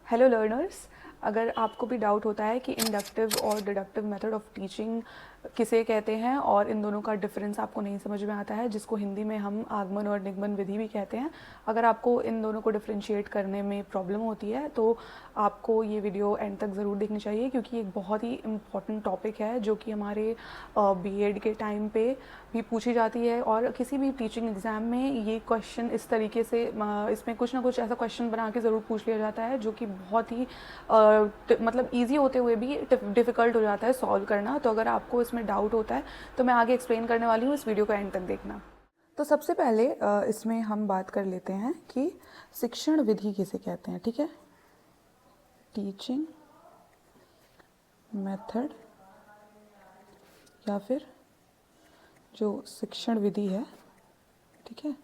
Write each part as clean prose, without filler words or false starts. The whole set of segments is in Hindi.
हेलो लर्नर्स, अगर आपको भी डाउट होता है कि इंडक्टिव और डिडक्टिव मेथड ऑफ टीचिंग किसे कहते हैं और इन दोनों का डिफरेंस आपको नहीं समझ में आता है, जिसको हिंदी में हम आगमन और निगमन विधि भी कहते हैं, अगर आपको इन दोनों को डिफरेंशिएट करने में प्रॉब्लम होती है तो आपको ये वीडियो एंड तक ज़रूर देखनी चाहिए, क्योंकि एक बहुत ही इम्पॉर्टेंट टॉपिक है जो कि हमारे बीएड के टाइम पे भी पूछी जाती है और किसी भी टीचिंग एग्ज़ाम में ये क्वेश्चन इस तरीके से इसमें कुछ ना कुछ ऐसा क्वेश्चन बना के ज़रूर पूछ लिया जाता है जो कि बहुत ही मतलब ईजी होते हुए भी डिफ़िकल्ट हो जाता है सॉल्व करना। तो अगर आपको इसमें डाउट होता है तो मैं आगे एक्सप्लेन करने वाली हूँ, इस वीडियो को एंड तक देखना। तो सबसे पहले इसमें हम बात कर लेते हैं कि शिक्षण विधि किसे कहते हैं। ठीक है, टीचिंग मेथड या फिर जो शिक्षण विधि है, ठीक है,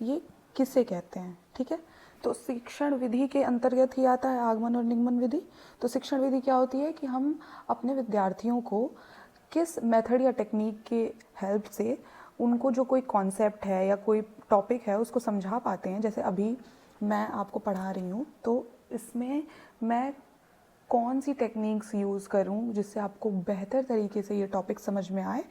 ये किसे कहते हैं। ठीक है, तो शिक्षण विधि के अंतर्गत ही आता है आगमन और निगमन विधि। तो शिक्षण विधि क्या होती है कि हम अपने विद्यार्थियों को किस मेथड या टेक्निक के हेल्प से उनको जो कोई कॉन्सेप्ट है या कोई टॉपिक है उसको समझा पाते हैं। जैसे अभी मैं आपको पढ़ा रही हूँ तो इसमें मैं कौन सी टेक्निक्स यूज़ करूं जिससे आपको बेहतर तरीके से ये टॉपिक समझ में आए,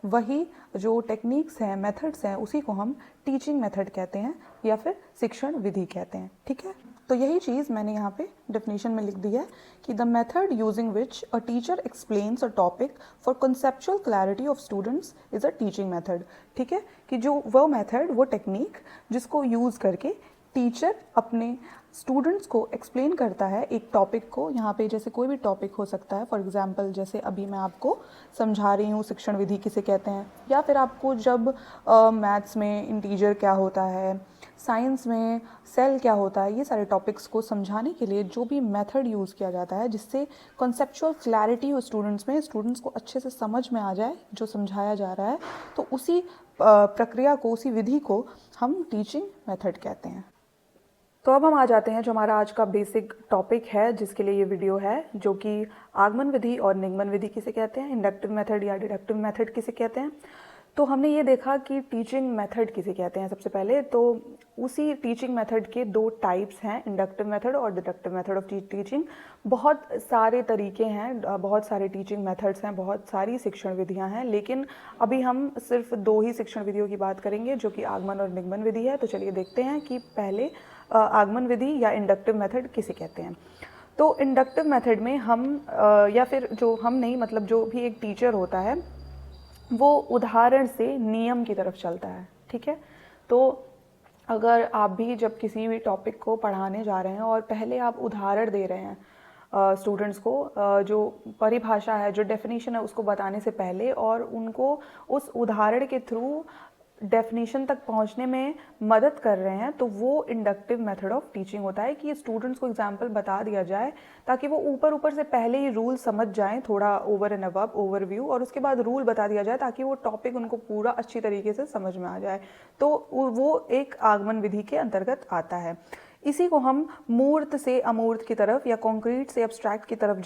वही जो टेक्निक्स हैं, मेथड्स हैं, उसी को हम टीचिंग मेथड कहते हैं या फिर शिक्षण विधि कहते हैं। ठीक है, तो यही चीज़ मैंने यहाँ पे डेफिनेशन में लिख दी है कि the method using which a teacher explains a topic for conceptual clarity of students is a teaching method. ठीक है, कि जो वो मेथड, वो टेक्निक जिसको यूज़ करके टीचर अपने स्टूडेंट्स को एक्सप्लेन करता है एक टॉपिक को। यहाँ पे जैसे कोई भी टॉपिक हो सकता है, फॉर एग्जांपल जैसे अभी मैं आपको समझा रही हूँ शिक्षण विधि किसे कहते हैं, या फिर आपको जब मैथ्स में इंटीजर क्या होता है, साइंस में सेल क्या होता है, ये सारे टॉपिक्स को समझाने के लिए जो भी मेथड यूज़ किया जाता है जिससे कॉन्सेप्चुअल क्लैरिटी हो स्टूडेंट्स में, स्टूडेंट्स को अच्छे से समझ में आ जाए जो समझाया जा रहा है, तो उसी प्रक्रिया को, उसी विधि को हम टीचिंग मेथड कहते हैं। तो अब हम आ जाते हैं जो हमारा आज का बेसिक टॉपिक है जिसके लिए ये वीडियो है, जो कि आगमन विधि और निगमन विधि किसे कहते हैं, इंडक्टिव मेथड या डिडक्टिव मेथड किसे कहते हैं। तो हमने ये देखा कि टीचिंग मेथड किसे कहते हैं सबसे पहले। तो उसी टीचिंग मेथड के दो टाइप्स हैं, इंडक्टिव मेथड और डिडक्टिव मेथड ऑफ टीचिंग। बहुत सारे तरीके हैं, बहुत सारे टीचिंग मेथड्स हैं, बहुत सारी शिक्षण विधियां हैं, लेकिन अभी हम सिर्फ दो ही शिक्षण विधियों की बात करेंगे जो कि आगमन और निगमन विधि है। तो चलिए देखते हैं कि पहले आगमन विधि या इंडक्टिव मेथड किसे कहते हैं। तो इंडक्टिव मेथड में हम या फिर जो हम नहीं, मतलब जो भी एक टीचर होता है वो उदाहरण से नियम की तरफ चलता है। ठीक है, तो अगर आप भी जब किसी भी टॉपिक को पढ़ाने जा रहे हैं और पहले आप उदाहरण दे रहे हैं स्टूडेंट्स को, जो परिभाषा है, जो डेफिनेशन है, उसको बताने से पहले और उनको उस उदाहरण के थ्रू डेफिनेशन तक पहुंचने में मदद कर रहे हैं, तो वो इंडक्टिव मेथड ऑफ टीचिंग होता है कि स्टूडेंट्स को एग्जाम्पल बता दिया जाए ताकि वो ऊपर ऊपर से पहले ही रूल समझ जाएं, थोड़ा ओवर एंड अबव ओवरव्यू, और उसके बाद रूल बता दिया जाए ताकि वो टॉपिक उनको पूरा अच्छी तरीके से समझ में आ जाए। तो वो एक आगमन विधि के अंतर्गत आता है। इसी को हम मूर्त से अमूर्त की तरफ या कॉन्क्रीट से एब्स्ट्रैक्ट की तरफ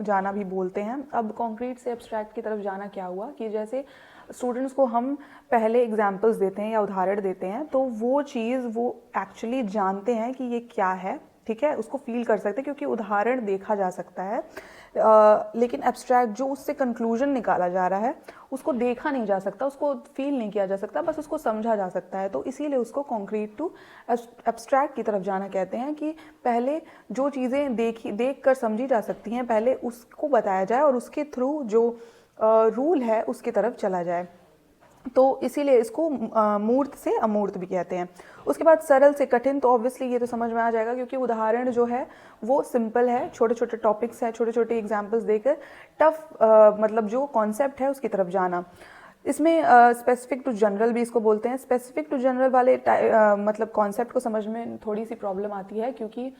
जाना भी बोलते हैं। अब कॉन्क्रीट से एब्स्ट्रैक्ट की तरफ जाना क्या हुआ कि जैसे स्टूडेंट्स को हम पहले एग्जाम्पल्स देते हैं या उदाहरण देते हैं तो वो चीज़ वो एक्चुअली जानते हैं कि ये क्या है। ठीक है, उसको फील कर सकते हैं क्योंकि उदाहरण देखा जा सकता है, लेकिन एब्स्ट्रैक्ट जो उससे कंक्लूजन निकाला जा रहा है उसको देखा नहीं जा सकता, उसको फील नहीं किया जा सकता, बस उसको समझा जा सकता है। तो इसीलिए उसको कॉन्क्रीट टू एब्स्ट्रैक्ट की तरफ जाना कहते हैं कि पहले जो चीज़ें देख कर समझी जा सकती हैं पहले उसको बताया जाए और उसके थ्रू जो रूल है उसकी तरफ चला जाए। तो इसीलिए इसको मूर्त से अमूर्त भी कहते हैं। उसके बाद सरल से कठिन, तो ऑब्वियसली ये तो समझ में आ जाएगा क्योंकि उदाहरण जो है वो सिंपल है, छोटे छोटे टॉपिक्स हैं, छोटे छोटे एग्जाम्पल्स देकर टफ मतलब जो कॉन्सेप्ट है उसकी तरफ जाना। इसमें स्पेसिफिक टू जनरल भी इसको बोलते हैं। स्पेसिफिक टू जनरल वाले मतलब कॉन्सेप्ट को समझ में थोड़ी सी प्रॉब्लम आती है क्योंकि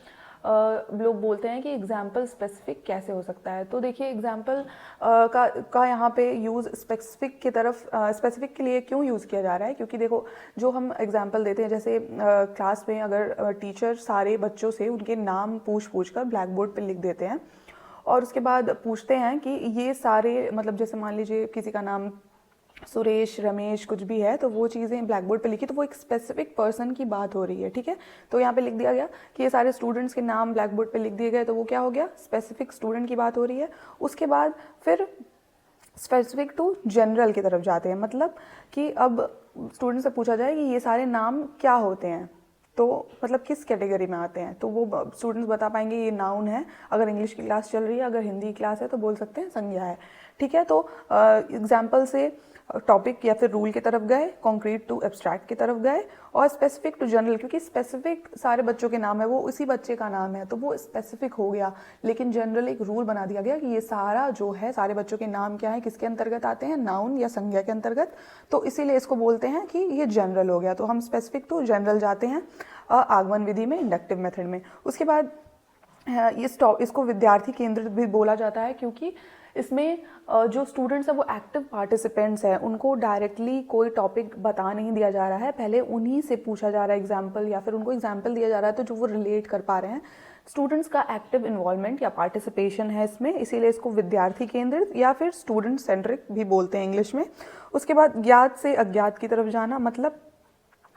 लोग बोलते हैं कि एग्जाम्पल स्पेसिफिक कैसे हो सकता है। तो देखिए एग्जाम्पल का यहाँ पे यूज़ स्पेसिफिक की तरफ, स्पेसिफिक के लिए क्यों यूज़ किया जा रहा है, क्योंकि देखो जो हम एग्जाम्पल देते हैं, जैसे क्लास में अगर टीचर सारे बच्चों से उनके नाम पूछ कर ब्लैक बोर्ड पर लिख देते हैं और उसके बाद पूछते हैं कि ये सारे, मतलब जैसे मान लीजिए किसी का नाम सुरेश, रमेश, कुछ भी है, तो वो चीज़ें ब्लैक बोर्ड पे लिखी, तो वो एक स्पेसिफिक पर्सन की बात हो रही है, ठीक है। तो यहाँ पे लिख दिया गया कि ये सारे स्टूडेंट्स के नाम ब्लैक बोर्ड पे लिख दिए गए, तो वो क्या हो गया, स्पेसिफिक स्टूडेंट की बात हो रही है। उसके बाद फिर स्पेसिफिक टू जनरल की तरफ जाते हैं, मतलब कि अब स्टूडेंट से पूछा जाए कि ये सारे नाम क्या होते हैं, तो मतलब किस कैटेगरी में आते हैं, तो वो स्टूडेंट्स बता पाएंगे ये नाउन है, अगर इंग्लिश की क्लास चल रही है, अगर हिंदी की क्लास है तो बोल सकते हैं संज्ञा है, ठीक है। तो एग्जाम्पल से टॉपिक या फिर रूल की तरफ गए, कॉन्क्रीट टू एब्स्ट्रैक्ट की तरफ गए, और स्पेसिफिक टू जनरल, क्योंकि स्पेसिफिक सारे बच्चों के नाम है, वो उसी बच्चे का नाम है, तो वो स्पेसिफिक हो गया। लेकिन जनरल एक रूल बना दिया गया कि ये सारा जो है, सारे बच्चों के नाम क्या है, किसके अंतर्गत आते हैं, नाउन या संज्ञा के अंतर्गत, तो इसीलिए इसको बोलते हैं कि ये जनरल हो गया। तो हम स्पेसिफिक टू जनरल जाते हैं आगमन विधि में, इंडक्टिव मेथड में। उसके बाद इसको विद्यार्थी केंद्रित भी बोला जाता है, क्योंकि इसमें जो स्टूडेंट्स हैं वो एक्टिव पार्टिसिपेंट्स हैं, उनको डायरेक्टली कोई टॉपिक बता नहीं दिया जा रहा है, पहले उन्हीं से पूछा जा रहा है एग्जाम्पल, या फिर उनको एग्जाम्पल दिया जा रहा है तो जो वो रिलेट कर पा रहे हैं। स्टूडेंट्स का एक्टिव इन्वॉल्वमेंट या पार्टिसिपेशन है इसमें, इसीलिए इसको विद्यार्थी केंद्रित या फिर स्टूडेंट सेंट्रिक भी बोलते हैं इंग्लिश में। उसके बाद ज्ञात से अज्ञात की तरफ जाना, मतलब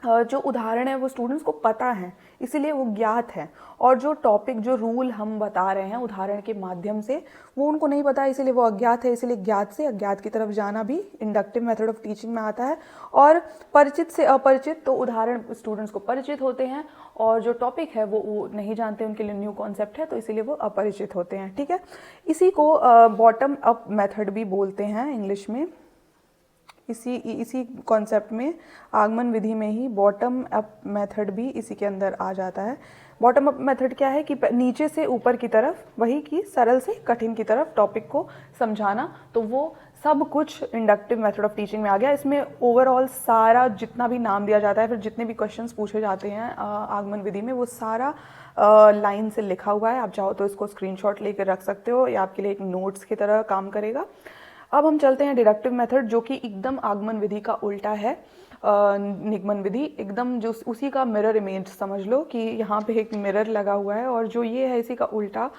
जो उदाहरण है वो स्टूडेंट्स को पता है, इसीलिए वो ज्ञात है, और जो टॉपिक, जो रूल हम बता रहे हैं उदाहरण के माध्यम से, वो उनको नहीं पता, इसीलिए वो अज्ञात है, इसीलिए ज्ञात से अज्ञात की तरफ जाना भी इंडक्टिव मेथड ऑफ टीचिंग में आता है। और परिचित से अपरिचित, तो उदाहरण स्टूडेंट्स को परिचित होते हैं, और जो टॉपिक है वो नहीं जानते, उनके लिए न्यू कॉन्सेप्ट है, तो इसीलिए वो अपरिचित होते हैं, ठीक है। इसी को बॉटम अप मेथड भी बोलते हैं इंग्लिश में। इसी कॉन्सेप्ट में, आगमन विधि में ही बॉटम अप मेथड भी इसी के अंदर आ जाता है। बॉटम अप मेथड क्या है कि नीचे से ऊपर की तरफ, वही कि सरल से कठिन की तरफ टॉपिक को समझाना, तो वो सब कुछ इंडक्टिव मेथड ऑफ टीचिंग में आ गया। इसमें ओवरऑल सारा जितना भी नाम दिया जाता है, फिर जितने भी क्वेश्चंस पूछे जाते हैं आगमन विधि में, वो सारा लाइन से लिखा हुआ है। आप चाहो तो इसको स्क्रीनशॉट लेकर रख सकते हो, या आपके लिए एक नोट्स की तरह काम करेगा। अब हम चलते हैं डिडक्टिव मेथड, जो कि एकदम आगमन विधि का उल्टा है। निगमन विधि एकदम जो उसी का मिरर इमेज समझ लो, कि यहाँ पे एक मिरर लगा हुआ है, और जो ये है इसी का उल्टा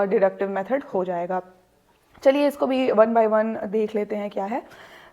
डिडक्टिव मेथड हो जाएगा। चलिए इसको भी वन बाय वन देख लेते हैं क्या है।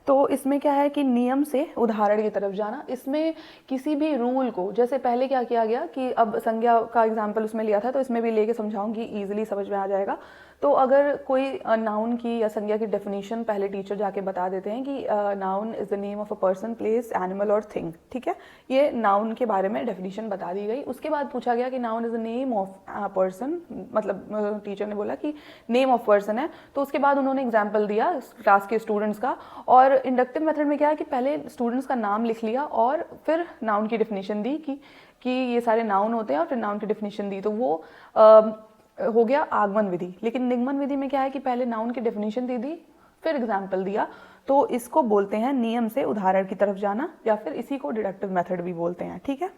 तो इसमें क्या है कि नियम से उदाहरण की तरफ जाना, इसमें किसी भी रूल को, जैसे पहले क्या किया गया कि अब संज्ञा का एग्जाम्पल उसमें लिया था, तो इसमें भी लेके समझाऊंगी, ईजिली समझ में आ जाएगा। तो अगर कोई नाउन की या संज्ञा की डेफिनेशन पहले टीचर जाके बता देते हैं कि noun is the name of a person, place, animal और थिंग, ठीक है, ये नाउन के बारे में डेफिनेशन बता दी गई। उसके बाद पूछा गया कि noun is the name of person, मतलब टीचर ने बोला कि नेम ऑफ पर्सन है, तो उसके बाद उन्होंने एग्जाम्पल दिया क्लास के स्टूडेंट्स का। और इंडक्टिव मेथड में क्या है कि पहले स्टूडेंट्स का नाम लिख लिया और फिर नाउन की डेफिनेशन दी कि ये सारे नाउन होते हैं, और फिर नाउन की डेफिनेशन दी, तो वो हो गया आगमन विधि। लेकिन निगमन विधि में क्या है कि पहले नाउन की डेफिनेशन दे दी, फिर एग्जाम्पल दिया, तो इसको बोलते हैं नियम से उदाहरण की तरफ जाना, या फिर इसी को डिडक्टिव मेथड भी बोलते हैं, ठीक है।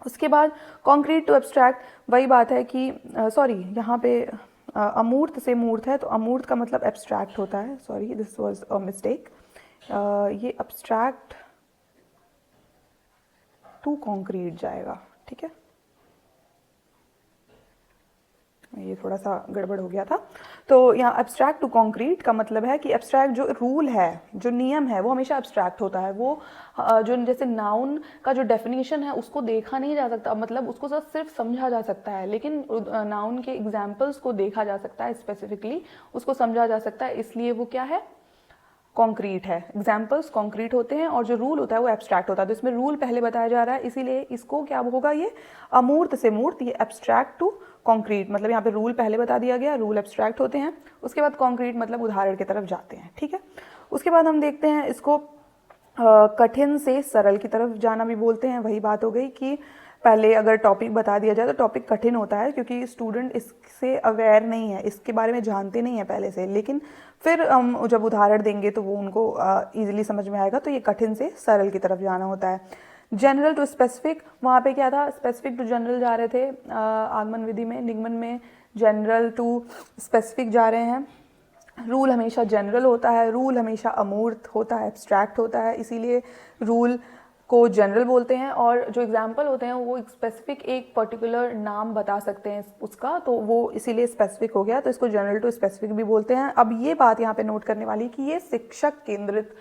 उसके बाद कॉन्क्रीट टू एब्स्ट्रैक्ट, वही बात है कि सॉरी यहाँ पे अमूर्त से मूर्त है, तो अमूर्त का मतलब एब्स्ट्रैक्ट होता है, sorry this was a mistake, ये एब्स्ट्रैक्ट टू कॉन्क्रीट जाएगा, ठीक है, ये थोड़ा सा गड़बड़ हो गया था। तो यहाँ एब्स्ट्रैक्ट टू कॉन्क्रीट का मतलब है कि एब्स्ट्रैक्ट जो रूल है, जो नियम है, वो हमेशा एब्स्ट्रैक्ट होता है। वो जो जैसे नाउन का जो डेफिनेशन है उसको देखा नहीं जा सकता, मतलब उसको सिर्फ समझा जा सकता है, लेकिन नाउन के एग्जाम्पल्स को देखा जा सकता है, स्पेसिफिकली उसको समझा जा सकता है, इसलिए वो क्या है, कॉन्क्रीट है। एग्जाम्पल्स कॉन्क्रीट होते हैं और जो रूल होता है वो एब्स्ट्रैक्ट होता है। तो इसमें रूल पहले बताया जा रहा है, इसीलिए इसको क्या होगा, ये अमूर्त से मूर्त, ये एब्स्ट्रैक्ट टू कॉन्क्रीट, मतलब यहाँ पे रूल पहले बता दिया गया, रूल एब्स्ट्रैक्ट होते हैं, उसके बाद कॉन्क्रीट मतलब उदाहरण की तरफ जाते हैं, ठीक है। उसके बाद हम देखते हैं इसको कठिन से सरल की तरफ जाना भी बोलते हैं। वही बात हो गई कि पहले अगर टॉपिक बता दिया जाए तो टॉपिक कठिन होता है, क्योंकि स्टूडेंट इससे अवेयर नहीं है, इसके बारे में जानते नहीं है पहले से, लेकिन फिर हम जब उदाहरण देंगे तो वो उनको ईजिली समझ में आएगा, तो ये कठिन से सरल की तरफ जाना होता है। जनरल टू स्पेसिफिक, वहाँ पे क्या था, स्पेसिफिक टू जनरल जा रहे थे आगमन विधि में, निगमन में जनरल टू स्पेसिफिक जा रहे हैं। रूल हमेशा जनरल होता है, रूल हमेशा अमूर्त होता है, एब्स्ट्रैक्ट होता है, इसीलिए रूल को जनरल बोलते हैं, और जो एग्जाम्पल होते हैं वो एक स्पेसिफिक एक पर्टिकुलर नाम बता सकते हैं उसका, तो वो इसीलिए स्पेसिफिक हो गया, तो इसको जनरल टू स्पेसिफिक भी बोलते हैं। अब ये बात यहाँ पे नोट करने वाली कि ये शिक्षक केंद्रित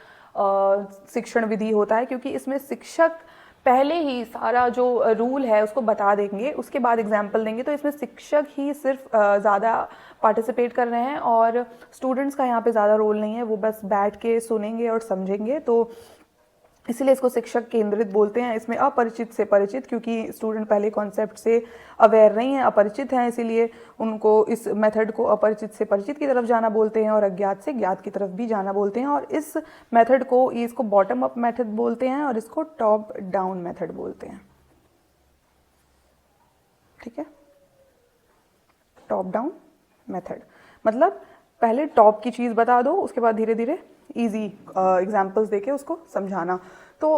शिक्षण विधि होता है, क्योंकि इसमें शिक्षक पहले ही सारा जो रूल है उसको बता देंगे, उसके बाद एग्जाम्पल देंगे। तो इसमें शिक्षक ही सिर्फ ज़्यादा पार्टिसिपेट कर रहे हैं और स्टूडेंट्स का यहाँ पे ज़्यादा रोल नहीं है, वो बस बैठ के सुनेंगे और समझेंगे। तो इसीलिए इसको शिक्षक केंद्रित बोलते हैं। इसमें अपरिचित से परिचित, क्योंकि स्टूडेंट पहले कॉन्सेप्ट से अवेयर नहीं है, अपरिचित हैं, इसीलिए उनको इस मेथड को अपरिचित से परिचित की तरफ जाना बोलते हैं और अज्ञात से ज्ञात की तरफ भी जाना बोलते हैं। और इस मेथड को, इसको बॉटम अप मेथड बोलते हैं और इसको टॉप डाउन मेथड बोलते हैं। ठीक है, टॉप डाउन मेथड मतलब पहले टॉप की चीज़ बता दो, उसके बाद धीरे धीरे इजी एग्जांपल्स देके उसको समझाना। तो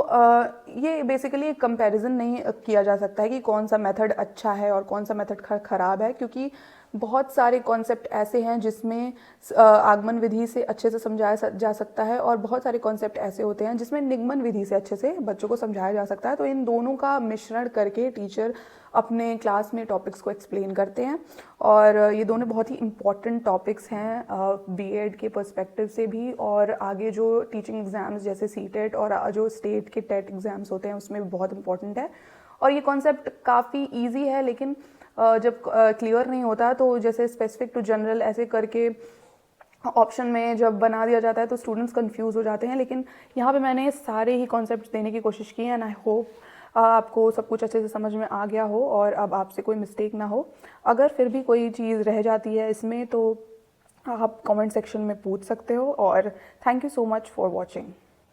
ये बेसिकली एक कंपैरिजन नहीं किया जा सकता है कि कौन सा मेथड अच्छा है और कौन सा मेथड खराब है, क्योंकि बहुत सारे कॉन्सेप्ट ऐसे हैं जिसमें आगमन विधि से अच्छे से समझाया जा सकता है और बहुत सारे कॉन्सेप्ट ऐसे होते हैं जिसमें निगमन विधि से अच्छे से बच्चों को समझाया जा सकता है। तो इन दोनों का मिश्रण करके टीचर अपने क्लास में टॉपिक्स को एक्सप्लेन करते हैं और ये दोनों बहुत ही इम्पॉर्टेंट टॉपिक्स हैं बीएड के पर्सपेक्टिव से भी, और आगे जो टीचिंग एग्जाम्स जैसे सीटेट और जो स्टेट के टेट एग्जाम्स होते हैं उसमें भी बहुत इंपॉर्टेंट है। और ये कॉन्सेप्ट काफ़ी ईजी है, लेकिन जब क्लियर नहीं होता तो जैसे स्पेसिफिक टू जनरल ऐसे करके ऑप्शन में जब बना दिया जाता है तो स्टूडेंट्स कंफ्यूज हो जाते हैं। लेकिन यहाँ पे मैंने सारे ही कॉन्सेप्ट्स देने की कोशिश की है एंड आई होप आपको सब कुछ अच्छे से समझ में आ गया हो और अब आपसे कोई मिस्टेक ना हो। अगर फिर भी कोई चीज़ रह जाती है इसमें तो आप कमेंट सेक्शन में पूछ सकते हो। और thank you so much for watching.